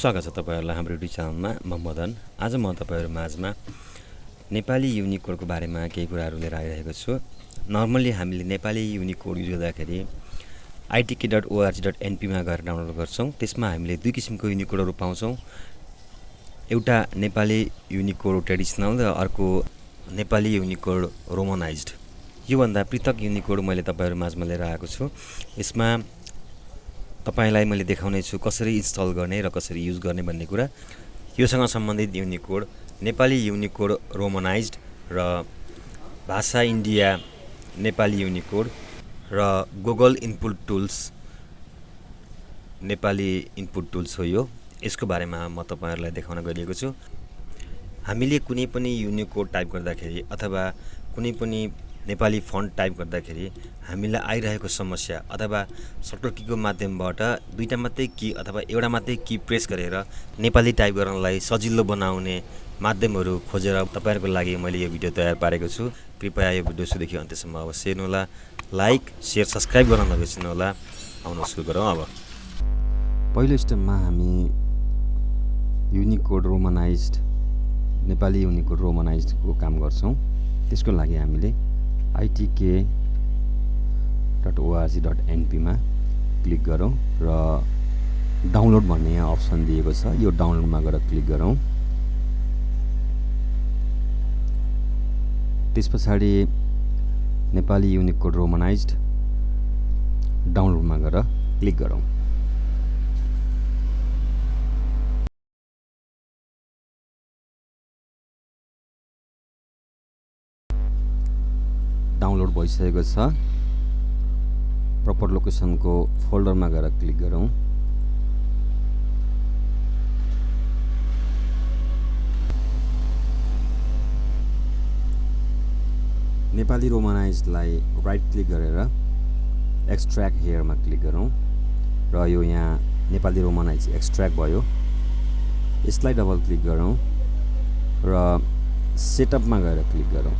स्वागत छ तपाईहरुलाई हाम्रो युट्युब च्यानलमा। म मदन। आज म तपाईहरु माझमा नेपाली युनिकोडको बारेमा केही कुराहरु लिएर आइरहेको छु। नर्मली हामीले नेपाली युनिकोड युज गर्दाखेरि itk.org.np मा गएर डाउनलोड गर्छौं। त्यसमा हामीले दुई किसिमको युनिकोडहरु पाउँछौं। एउटा नेपाली युनिकोड ट्रेडिसनल र अर्को नेपाली युनिकोड रोमनाइज्ड। यो भन्दा पृथक युनिकोड मैले तपाईहरु माझमा लिएर आएको छु। यसमा तपाईलाई मैले देखाउने छु कसरी इन्स्टल गर्ने र कसरी युज गर्ने भन्ने कुरा। योसँग सम्बन्धित युनिकोड नेपाली युनिकोड रोमनाइज्ड र भाषाइन्डिया नेपाली युनिकोड र Google input tools Nepali input tools हो। यसको बारेमा म तपाईहरुलाई देखाउन गइरहेको छु। हामीले कुनै पनि युनिकोड टाइप गर्दाखेरि अथवा कुनै पनि नेपाली फन्ट टाइप गर्दाखेरि हामीलाई आइरहेको समस्या अथवा सर्टकट कीको माध्यमबाट दुईटा मात्रै की अथवा एउटा मात्रै की प्रेस गरेर नेपाली टाइप गर्नलाई सजिलो बनाउने माध्यमहरु खोजेर तपाईहरुको लागि मैले यो भिडियो तयार पारेको छु। कृपया यो भिडियो सुरुदेखि अन्त्यसम्म अवश्य हेर्नुहोला। लाइक, शेयर, सब्स्क्राइब गर्न नबिर्सनुहोला। आउन सुरु गरौँ। अब पहिलो स्टेपमा हामी युनिकोड रोमनाइज्ड नेपाली युनिकोड रोमनाइज्डको काम गर्छौं। त्यसको लागि हामीले itk.org.np मा क्लिक गरौँ र डाउनलोड भन्ने यहाँ अप्सन दिएको छ। यो डाउनलोडमा गएर क्लिक गरौँ। त्यसपछि नेपाली युनिकोड रोमनाइज्ड डाउनलोडमा गएर क्लिक गरौँ। डाउनलोड भइसकेको छ। प्रपर लोकेसनको फोल्डरमा गएर क्लिक गरौँ। नेपाली रोमनाइज्डलाई राइट क्लिक गरेर एक्सट्र्याक्ट हियरमा क्लिक गरौँ र यो यहाँ नेपाली रोमनाइज्ड एक्सट्र्याक्ट भयो। यसलाई डबल क्लिक गरौँ र सेटअपमा गएर क्लिक गरौँ।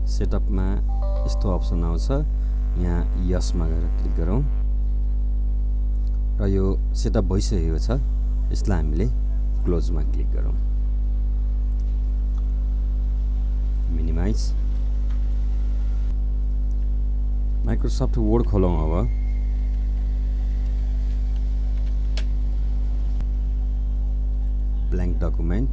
सेटअपमा यस्तो अप्सन आउँछ। यहाँ यसमा गएर क्लिक गरौँ र यो सेटअप भइसकेको छ। यसलाई हामीले क्लोजमा क्लिक गरौँ। मिनिमाइज। माइक्रोसफ्ट वर्ड खोलौँ। अब ब्ल्याङ्क डकुमेन्ट।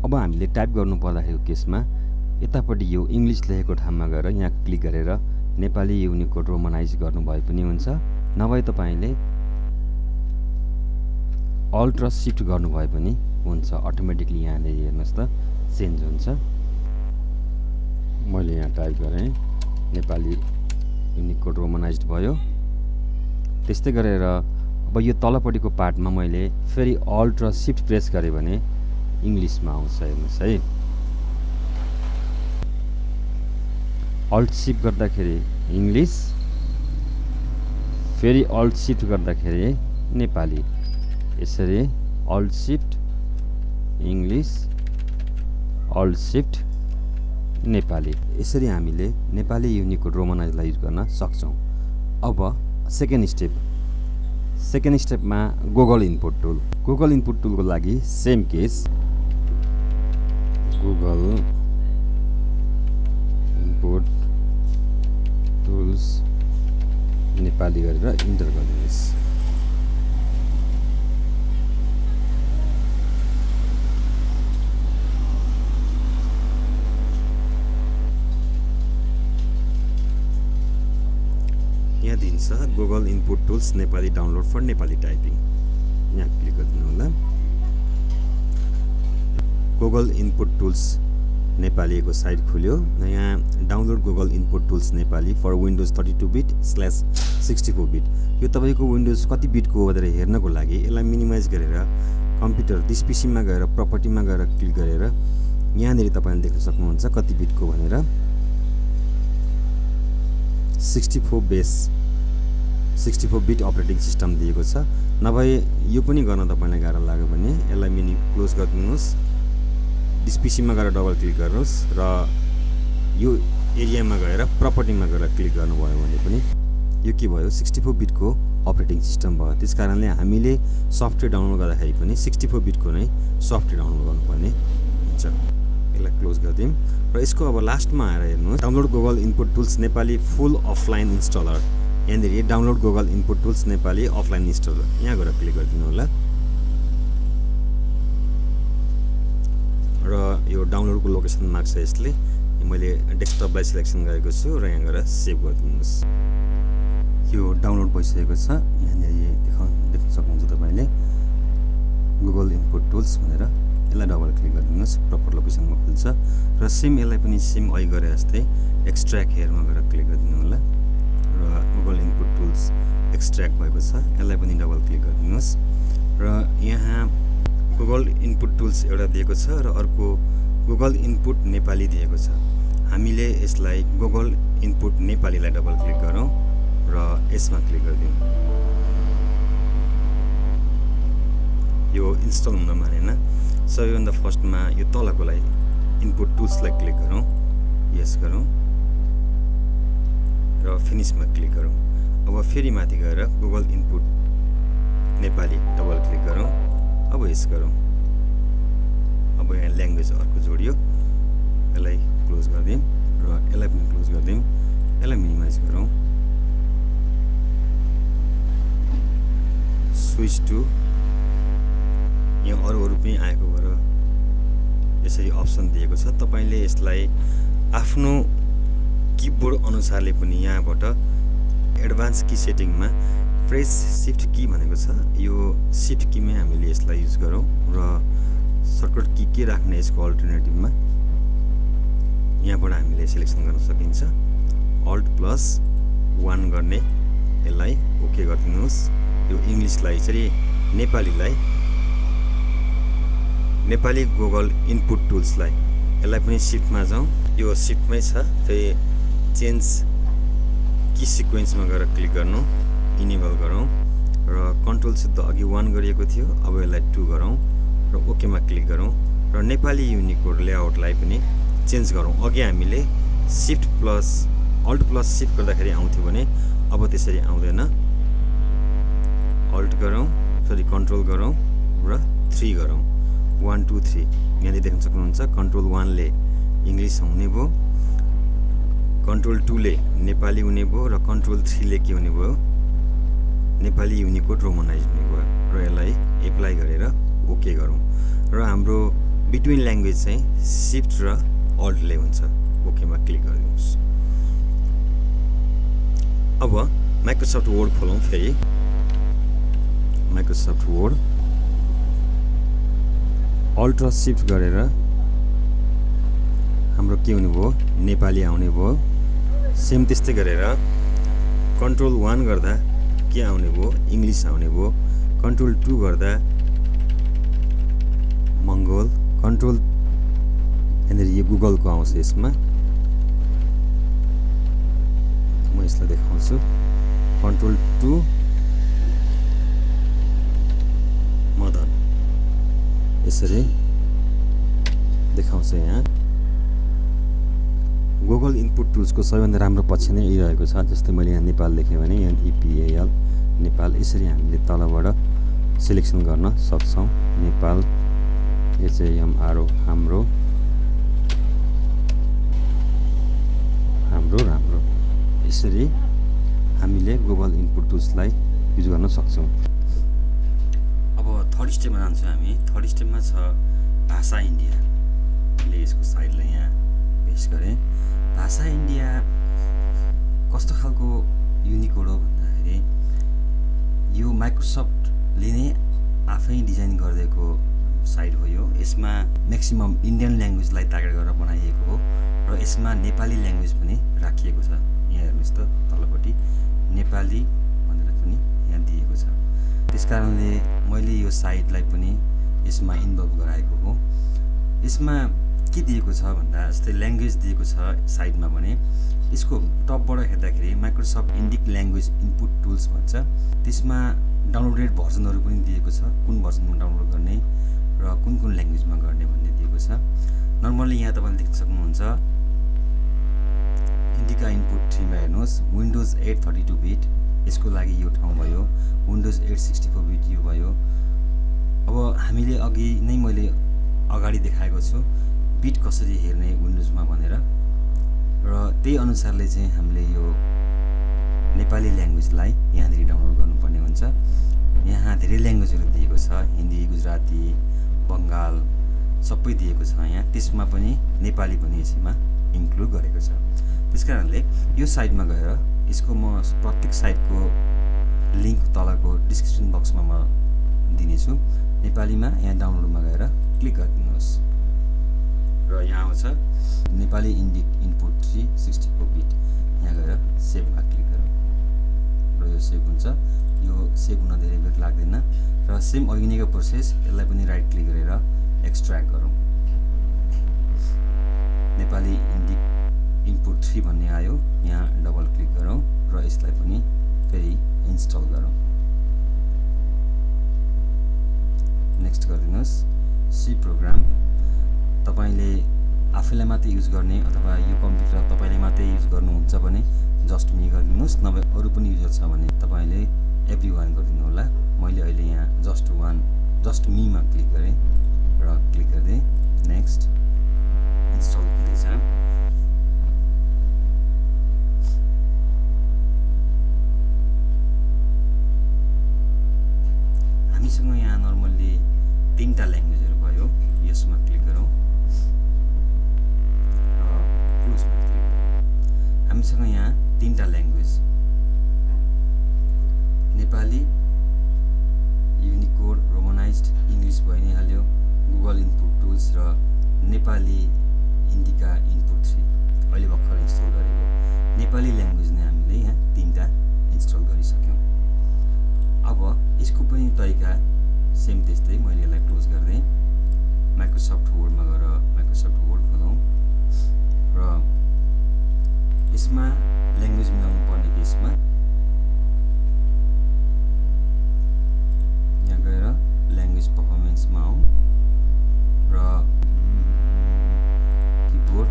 अब हामीले टाइप गर्नु पर्दाखेरिको केसमा यतापट्टि यो इंग्लिश लेखेको ठाउँमा गएर यहाँ क्लिक गरेर नेपाली युनिकोड रोमनाइज गर्नु भए पनि हुन्छ। नभए तपाईले अल्ट र शिफ्ट गर्नु भए पनि हुन्छ। अटोमेटिकली यहाँले हेर्नुस् त चेन्ज हुन्छ। मैले यहाँ टाइप गरेँ नेपाली युनिकोड रोमनाइज्ड भयो। त्यस्तै गरेर अब यो तलपट्टिको पार्टमा मैले फेरि अल्ट र शिफ्ट प्रेस गरेँ भने इंग्लिशमा आउँछ। हेर्नुस् है। अल्ट शिफ्ट गर्दाखेरि इंग्लिश, फेरि अल्ट शिफ्ट गर्दाखेरि नेपाली। यसरी alt shift English, alt shift Nepali. यसरी हामीले नेपाली युनिकोड रोमनाइज्डलाई युज गर्न सक्छौं। अब सेकेन्ड स्टेपमा Google input tool. Google input टुलको लागि same case. Google input tools Nepali गरेर इन्टर गर्नुहोस्। यहाँ दिन्छ Google input tools Nepali download for Nepali typing. यहाँ क्लिक गरिदिनु होला। गुगल इनपुट टुल्स नेपालीको साइट खुल्यो। यहाँ download Google input tools Nepali for Windows 32 बिट/64 बिट। यो तपाईको विन्डोज कति बिटको हो भनेर हेर्नको लागि यसलाई मिनिमाइज गरेर कम्प्युटर दिस पीसीमा गएर प्रपर्टीमा गएर क्लिक गरेर यहाँनेरि तपाईले देख्न सक्नुहुन्छ कति बिटको भनेर 64 बिट अपरेटिङ सिस्टम दिएको छ। नभए यो पनि गर्न तपाईलाई गाह्रो लाग्यो भने यसलाई मिनि क्लोज गरिदिनुस्। दिस पीसीमा गएर डबल क्लिक गर्नुस् र यो एरियामा गएर प्रपर्टीमा गएर क्लिक गर्नुभयो भने पनि यो के भयो 64 बिटको अपरेटिङ सिस्टम भयो। त्यस कारणले हामीले सफ्टवेयर डाउनलोड गर्दाखेरि पनि 64 बिटको नै सफ्टवेयर डाउनलोड गर्नुपर्ने हुन्छ। यसलाई क्लोज गरिदिउँ र यसको अब लास्टमा आएर हेर्नुहोस् download Google input tools Nepali full offline installer, यहाँनिर download Google input tools Nepali offline installer, यहाँ गएर क्लिक गरिदिनु होला र यो डाउनलोडको लोकेसन माग्छ यसले। मैले डेस्कटपलाई सिलेक्सन गरेको छु र यहाँ गएर सेभ गरिदिनुहोस्। यो डाउनलोड भइसकेको छ। यहाँनिर देख्न सक्नुहुन्छ तपाईँले गुगल इनपुट टुल्स भनेर, यसलाई डबल क्लिक गरिदिनुहोस्, प्रपर लोकेसनमा खुल्छ र सेम यसलाई पनि सेम अघि गरे जस्तै एक्सट्र्याक्ट हेयरमा गएर क्लिक गरिदिनु होला र गुगल इनपुट टुल्स एक्सट्र्याक्ट भएको छ, यसलाई पनि डबल क्लिक गरिदिनुहोस् र यहाँ गुगल इनपुट टुल्स एउटा दिएको छ र अर्को गुगल इनपुट नेपाली दिएको छ। हामीले यसलाई गुगल इनपुट नेपालीलाई डबल क्लिक गरौँ र यसमा क्लिक गरिदिउँ। यो इन्स्टल हुन मानेन। सबैभन्दा फर्स्टमा यो तलकोलाई इनपुट टुल्सलाई क्लिक गरौँ, यस गरौँ र फिनिसमा क्लिक गरौँ। अब फेरि माथि गएर Google input Nepali double click गरौँ, अब यस गरौँ। अब यहाँ ल्याङ्ग्वेज अर्को जोडियो, यसलाई क्लोज गरिदिउँ र यसलाई पनि क्लोज गरिदिउँ, यसलाई मिनिमाइज गरौँ, स्विच टु, यहाँ अरू पनि आएको भएर यसरी अप्सन दिएको छ। तपाईँले यसलाई आफ्नो किबोर्ड अनुसारले पनि यहाँबाट एडभान्स की सेटिङमा प्रेस सिफ्ट की भनेको छ, यो सिफ्ट कीमै हामीले यसलाई युज गरौँ र सर्टकट की के राख्ने यसको अल्टरनेटिभमा यहाँबाट हामीले सिलेक्सन गर्न सकिन्छ। Alt+1 गर्ने, यसलाई ओके गरिदिनुहोस्। यो इङ्ग्लिसलाई चाहिँ नेपाली गुगल इनपुट टुल्सलाई, यसलाई पनि सिफ्टमा जाउँ, यो सिफ्टमै छ। फेरि चेन्ज की सिक्वेन्समा गएर क्लिक गर्नु, इनेबल गरौँ र कन्ट्रोल सिद्ध अघि 1 गरिएको थियो, अब यसलाई 2 गरौँ र ओकेमा क्लिक गरौँ र नेपाली युनिकोड लेआउटलाई पनि चेन्ज गरौँ। अघि हामीले Alt+Shift गर्दाखेरि आउँथ्यो भने अब त्यसरी आउँदैन। अल्ट गरौँ, सरी कन्ट्रोल गरौँ र 3 गरौँ, 1 2 3। यहाँनिर देख्न सक्नुहुन्छ कन्ट्रोल 1 ले इङ्ग्लिस हुने भयो, कन्ट्रोल 2 ले नेपाली हुने भयो र कन्ट्रोल 3 ले के हुने भयो, नेपाली युनिकोड रोमनाइज हुने भयो र यसलाई एप्लाई गरेर ओके गरौँ र हाम्रो बिट्विन ल्याङ्ग्वेज चाहिँ सिफ्ट र अल्टले हुन्छ। ओकेमा क्लिक गरिदिनुहोस्। अब माइक्रोसफ्ट वर्ड खोलौँ। फेरि माइक्रोसफ्ट वर्ड अल्ट र सिफ्ट गरेर हाम्रो के हुने भयो, नेपाली आउने भयो। सेम त्यस्तै गरेर कन्ट्रोल 1 गर्दा के आउने भयो, इङ्ग्लिस आउने भयो। कन्ट्रोल 2 गर्दा मङ्गोल, कन्ट्रोल यहाँनिर यो गुगलको आउँछ। यसमा म यसलाई देखाउँछु, कन्ट्रोल 2 मदन, यसरी देखाउँछ। यहाँ गुगल इनपुट टुल्सको सबैभन्दा राम्रो पक्ष नै यही रहेको छ। जस्तै मैले यहाँ नेपाल लेखेँ भने यहाँ EPAL नेपाल, यसरी हामीले तलबाट सिलेक्सन गर्न सक्छौँ। नेपाल, HAMRO हाम्रो राम्रो, यसरी हामीले गुगल इनपुट टुल्सलाई युज गर्न सक्छौँ। अब थर्ड स्टेपमा जान्छौँ हामी। थर्ड स्टेपमा छ भाषा इन्डिया। मैले यसको साइडलाई यहाँ पेस्ट गरेँ। भाषा इन्डिया कस्तो खालको युनिकोड हो भन्दाखेरि यो माइक्रोसफ्टले नै आफै डिजाइन गरिदिएको साइट हो यो। यसमा म्याक्सिमम इन्डियन ल्याङ्ग्वेजलाई टार्गेट गरेर बनाइएको हो र यसमा नेपाली ल्याङ्ग्वेज पनि राखिएको छ। यहाँ हेर्नुहोस् त तलपट्टि नेपाली भनेर पनि यहाँ दिएको छ। त्यस कारणले मैले यो साइटलाई पनि यसमा इन्भल्भ गराएको हो। यसमा के दिएको छ भन्दा जस्तै ल्याङ्ग्वेज दिएको छ साइडमा भने यसको टपबाट हेर्दाखेरि Microsoft Indic language input tools भन्छ। त्यसमा डाउनलोडेड भर्जनहरू पनि दिएको छ, कुन भर्जनमा डाउनलोड गर्ने र कुन ल्याङ्ग्वेजमा गर्ने भन्ने दिएको छ। नर्मल्ली यहाँ तपाईँले देख्न सक्नुहुन्छ इन्डिका इनपुट 3 मा हेर्नुहोस् विन्डोज 8 32 बिट यसको लागि यो ठाउँ भयो, विन्डोज 8 64 बिट यो भयो। अब हामीले अघि नै मैले अगाडि देखाएको छु बिट कसरी हेर्ने विन्डोजमा भनेर, र त्यही अनुसारले चाहिँ हामीले यो नेपाली ल्याङ्ग्वेजलाई यहाँनिर डाउनलोड गर्नुपर्ने हुन्छ। यहाँ धेरै ल्याङ्ग्वेजहरू दिएको छ, हिन्दी, गुजराती, बङ्गाल सबै दिएको छ यहाँ, त्यसमा पनि नेपाली पनि यसैमा इन्क्लुड गरेको छ। त्यसकारणले यो साइटमा गएर यसको म प्रत्येक साइटको लिङ्क तलको डिस्क्रिप्सन बक्समा म दिनेछु। नेपालीमा यहाँ डाउनलोडमा गएर क्लिक गरिदिनुहोस् र यहाँ आउँछ नेपाली इनपुट 3 64 बिट, यहाँ गएर सेभमा क्लिक गरौँ र यो सेभ हुन्छ। यो सेभ हुन धेरै बेर लाग्दैन र सेम अघि नैको प्रोसेस, यसलाई पनि राइट क्लिक गरेर एक्सट्र्याक्ट गरौँ। नेपाली इनपुट 3 भन्ने आयो, यहाँ डबल क्लिक गरौँ र यसलाई पनि फेरि इन्स्टल गरौँ। नेक्स्ट गरिदिनुहोस्। सी प्रोग्राम तपाईले आफैलाई मात्रै युज गर्ने अथवा यो कम्प्युटर तपाईले मात्रै युज गर्नुहुन्छ भने जस्ट मी गरिदिनुहोस्, नभए अरू पनि युजर छ भने तपाईले एभ्रीवान गरिदिनु होला। मैले अहिले यहाँ जस्ट मीमा क्लिक गरेँ र क्लिक गर्दै नेक्स्ट इन्स्टल हुँदैछ। हामीसँग यहाँ नर्मल्ली 3टा ल्याङ्ग्वेजहरू भयो, यसमा क्लिक गरौँ र क्लोजमा क्लिक गरौँ। हामीसँग यहाँ 3टा language Nepali, Unicode, romanised, English भइ नै हाल्यो, गुगल इनपुट टुल्स र नेपाली इन्डिका इनपुट 3 अहिले भर्खर इन्स्टल गरेको नेपाली ल्याङ्ग्वेज नै हामीले यहाँ 3टा इन्स्टल गरिसक्यौँ। अब यसको पनि तरिका सेम त्यस्तै, मैले यसलाई क्लोज गर्दै माइक्रोसफ्ट वर्डमा गएर माइक्रोसफ्ट वर्ड खोलौँ र यसमा ल्याङ्ग्वेज मिलाउनु पर्ने केसमा यहाँ गएर ल्याङ्ग्वेज पर्फर्मेन्समा आउँ र किबोर्ड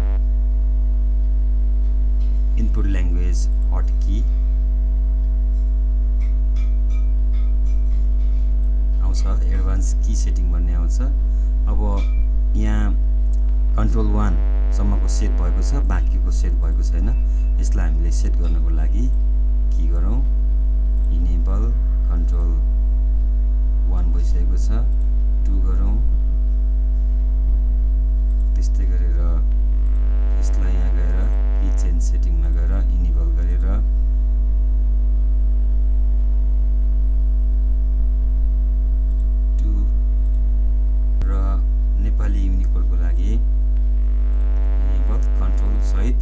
इनपुट ल्याङ्ग्वेज हटकी आउँछ, एडभान्स की सेटिङ भन्ने आउँछ। अब यहाँ कन्ट्रोल 1 सम्मको सेट भएको छ, बाँकीको सेट भएको छैन। यसलाई हामीले सेट गर्नको लागि के गरौँ, इनेबल कन्ट्रोल 1 भइसकेको छ, 2 गरौँ। त्यस्तै गरेर यसलाई यहाँ गएर की चेन्ज सेटिङमा गएर इनेबल गरेर नेपाली युनिकोडको लागि इनेबल कन्ट्रोल सहित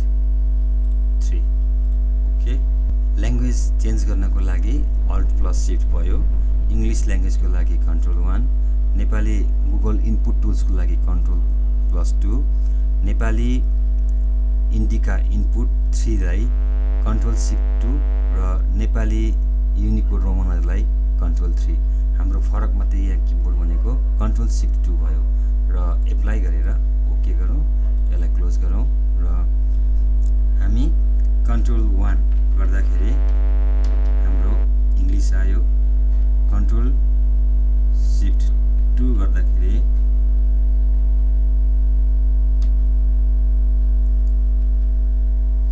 3। ओके, ल्याङ्ग्वेज चेन्ज गर्नको लागि अल्ट प्लस शिफ्ट भयो, इङ्ग्लिस ल्याङ्ग्वेजको लागि कन्ट्रोल 1, नेपाली गुगल इनपुट टुल्सको लागि control plus 2, Nepali Indica input 3 लाई कन्ट्रोल शिफ्ट 2 र नेपाली युनिकोड रोमनाइजलाई कन्ट्रोल 3। हाम्रो फरक मात्रै यहाँ किबोर्ड भनेको कन्ट्रोल शिफ्ट 2 भयो र एप्लाई गरेर ओके गरौँ, यसलाई क्लोज गरौँ र हामी कन्ट्रोल 1 गर्दाखेरि हाम्रो इङ्ग्लिस आयो, कन्ट्रोल शिफ्ट 2 गर्दाखेरि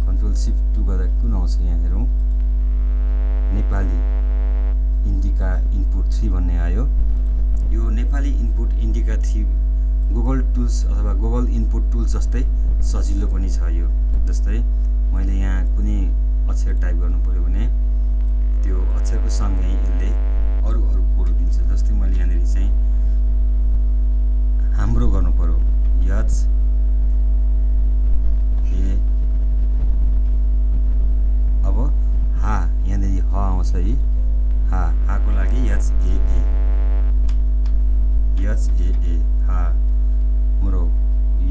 कन्ट्रोल शिफ्ट 2 गर्दा कुन आउँछ यहाँ हेरौँ, नेपाली इन्डिका इनपुट 3 भन्ने आयो। यो Nepali input Indica 3 Google tools अथवा गुगल इनपुट टुल्स जस्तै सजिलो पनि छ यो। जस्तै मैले यहाँ कुनै अक्षर टाइप गर्नु पर्यो भने त्यो अक्षरको सँगै यसले अरू कोड दिन्छ। जस्तै मैले यहाँनिर चाहिँ हाम्रो गर्नु पर्यो, यच ए, अब हा यहाँनिर ह आउँछ है, हाको लागि यच ए हा, मुरो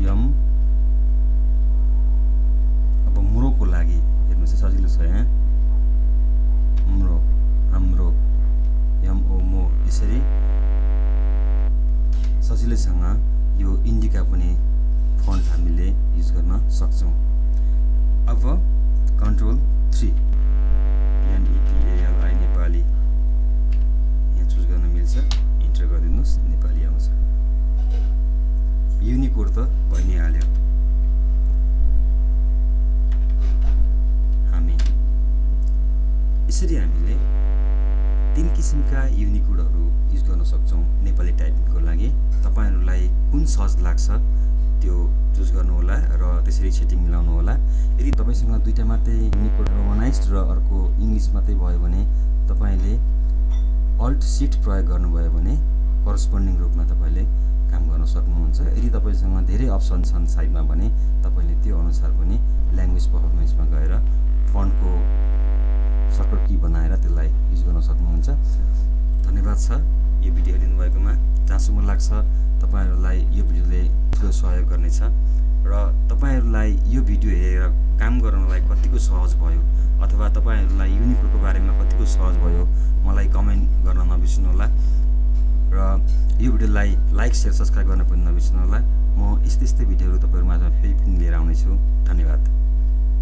यम। अब मुरोको लागि हेर्नु चाहिँ सजिलो छ यहाँ, मुरो हाम्रो यम ओ मो, यसरी सजिलैसँग यो इन्डिका पनि फन्ट हामीले युज गर्न सक्छौँ। अब कन्ट्रोल 3 NEPALI नेपाली यहाँ चुज गर्न मिल्छ, इन्टर गरिदिनुहोस्, नेपाली आउँछ। युनिकोड त भइ नै हाल्यो। यसरी हामीले 3 किसिमका युनिकोडहरू युज गर्न सक्छौँ नेपाली टाइपिङको लागि। तपाईहरुलाई कुन सहज लाग्छ त्यो चुज गर्नुहोला र त्यसरी सेटिङ मिलाउनु होला। यदि तपाईसँग दुईटा मात्रै युनिकोड रोमनाइज्ड र अर्को इङ्ग्लिश मात्रै भयो भने तपाईले अल्ट शिफ्ट प्रयोग गर्नुभयो भने करस्पोन्डिङ रूपमा तपाईले काम गर्न सक्नुहुन्छ। यदि तपाईसँग धेरै अप्सन छन् साइडमा भने तपाईले त्यो अनुसार पनि ल्याङ्ग्वेज परफर्मेन्समा गएर फन्टको सर्टकट की बनाएर त्यसलाई युज गर्न सक्नुहुन्छ। धन्यवाद छ यो भिडियो हेरिनु भएकोमा। जहाँसम्म लाग्छ तपाईहरुलाई यो भिडियोले ठुलो सहयोग गर्नेछ र तपाईहरुलाई यो भिडियो हेरेर काम गर्नलाई कतिको सहज भयो अथवा तपाईहरुलाई युनिकोडको बारेमा कतिको सहज भयो मलाई कमेन्ट गर्न नबिर्सनुहोला र यो भिडियोलाई लाइक शेयर सब्स्क्राइब गर्न पनि नबिर्सनुहोला। म यस्तै भिडियोहरु तपाईहरुमाझ फेरि पनि लिएर आउने छु। धन्यवाद।